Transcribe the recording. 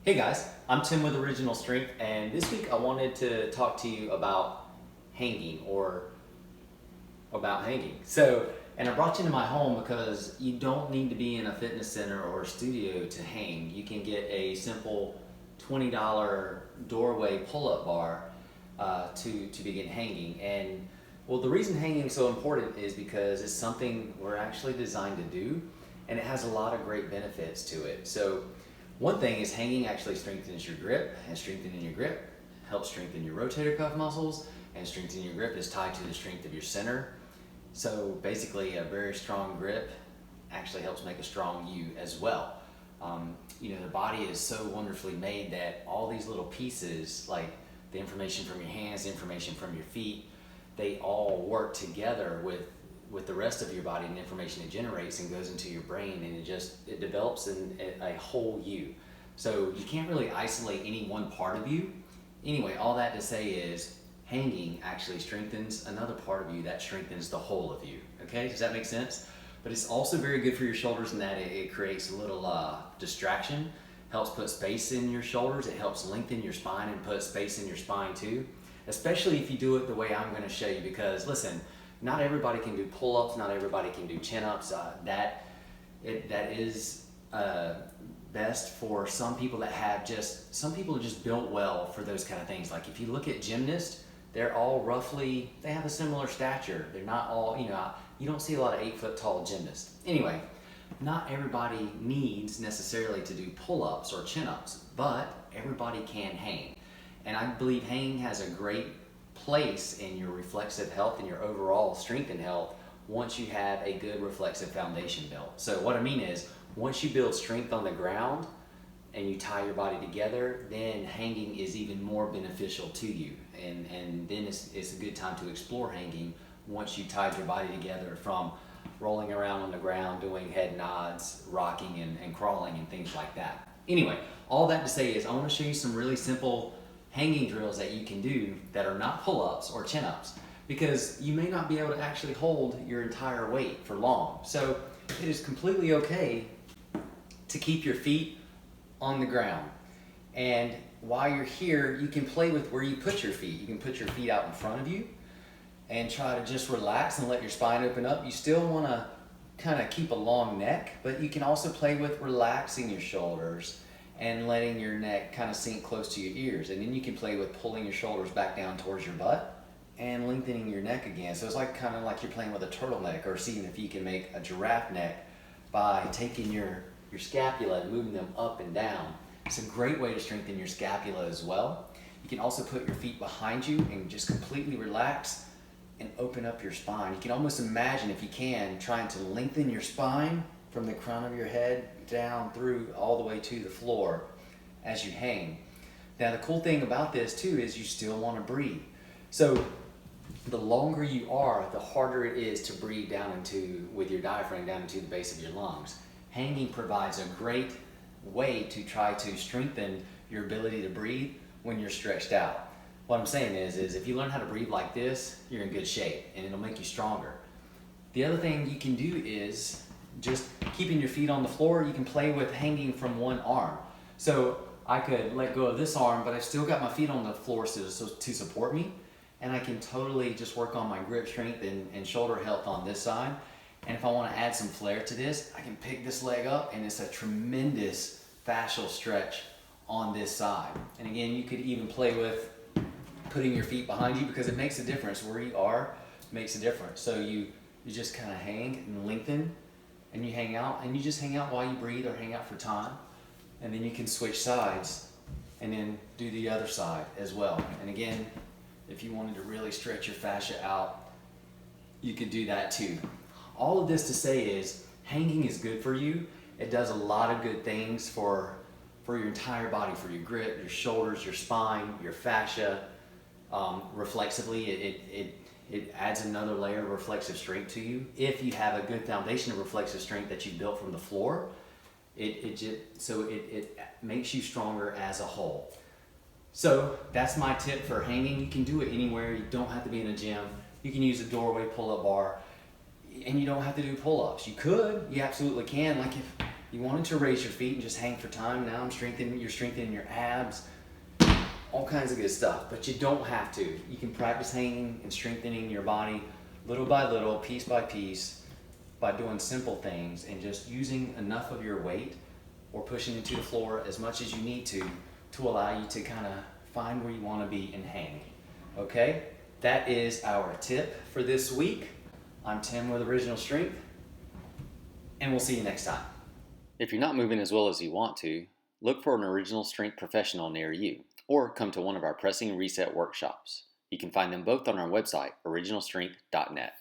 Hey guys, I'm Tim with Original Strength, and this week I wanted to talk to you about hanging or about hanging. And I brought you into my home because you don't need to be in a fitness center or a studio to hang. You can get a simple $20 doorway pull-up bar to begin hanging. And well, the reason hanging is so important is because it's something we're actually designed to do, and it has a lot of great benefits to it. So one thing is hanging actually strengthens your grip, and strengthening your grip helps strengthen your rotator cuff muscles, and strengthening your grip is tied to the strength of your center. So basically a very strong grip actually helps make a strong you as well. The body is so wonderfully made that all these little pieces, like the information from your hands, the information from your feet, they all work together with the rest of your body and the information it generates and goes into your brain, and it develops in a whole you. So you can't really isolate any one part of you. Anyway, all that to say is hanging actually strengthens another part of you that strengthens the whole of you. Okay, does that make sense? But it's also very good for your shoulders in that it creates a little distraction, helps put space in your shoulders, it helps lengthen your spine and put space in your spine too, especially if you do it the way I'm going to show you, because listen, not everybody can do pull-ups, not everybody can do chin-ups. That is best for some people that have some people are just built well for those kind of things. Like if you look at gymnasts, they're all they have a similar stature. They're not all, you don't see a lot of 8-foot tall gymnasts. Anyway, not everybody needs necessarily to do pull-ups or chin-ups, but everybody can hang. And I believe hanging has a great place in your reflexive health and your overall strength and health once you have a good reflexive foundation built. So what I mean is, once you build strength on the ground and you tie your body together, then hanging is even more beneficial to you. And then it's a good time to explore hanging once you tied your body together, from rolling around on the ground, doing head nods, rocking and crawling and things like that. Anyway, all that to say is I want to show you some really simple hanging drills that you can do that are not pull-ups or chin-ups, because you may not be able to actually hold your entire weight for long. So it is completely okay to keep your feet on the ground. And while you're here, you can play with where you put your feet. You can put your feet out in front of you and try to just relax and let your spine open up. You still want to kind of keep a long neck, but you can also play with relaxing your shoulders and letting your neck kind of sink close to your ears. And then you can play with pulling your shoulders back down towards your butt and lengthening your neck again. So it's kind of like you're playing with a turtleneck, or seeing if you can make a giraffe neck by taking your scapula and moving them up and down. It's a great way to strengthen your scapula as well. You can also put your feet behind you and just completely relax and open up your spine. You can almost imagine, if you can, trying to lengthen your spine from the crown of your head down through all the way to the floor as you hang. Now the cool thing about this too is you still want to breathe. So the longer you are, the harder it is to breathe down with your diaphragm down into the base of your lungs. Hanging provides a great way to try to strengthen your ability to breathe when you're stretched out. What I'm saying is if you learn how to breathe like this, you're in good shape and it'll make you stronger. The other thing you can do is just keeping your feet on the floor. You can play with hanging from one arm. So I could let go of this arm, but I've still got my feet on the floor to support me. And I can totally just work on my grip strength and shoulder health on this side. And if I want to add some flair to this, I can pick this leg up, and it's a tremendous fascial stretch on this side. And again, you could even play with putting your feet behind you, because it makes a difference. Where you are makes a difference. So you just kind of hang and lengthen, and you hang out, and you just hang out while you breathe, or hang out for time. And then you can switch sides and then do the other side as well. And again, if you wanted to really stretch your fascia out, you could do that too. All of this to say is hanging is good for you. It does a lot of good things for your entire body, for your grip, your shoulders, your spine, your fascia. Reflexively, it adds another layer of reflexive strength to you. If you have a good foundation of reflexive strength that you built from the floor, it makes you stronger as a whole. So that's my tip for hanging. You can do it anywhere. You don't have to be in a gym. You can use a doorway pull-up bar, and you don't have to do pull-ups. You absolutely can. Like You wanted to raise your feet and just hang for time. Now you're strengthening your abs, all kinds of good stuff, but you don't have to. You can practice hanging and strengthening your body little by little, piece by piece, by doing simple things and just using enough of your weight or pushing into the floor as much as you need to allow you to kind of find where you want to be and hang. Okay? That is our tip for this week. I'm Tim with Original Strength, and we'll see you next time. If you're not moving as well as you want to, look for an Original Strength professional near you, or come to one of our Pressing Reset workshops. You can find them both on our website, originalstrength.net.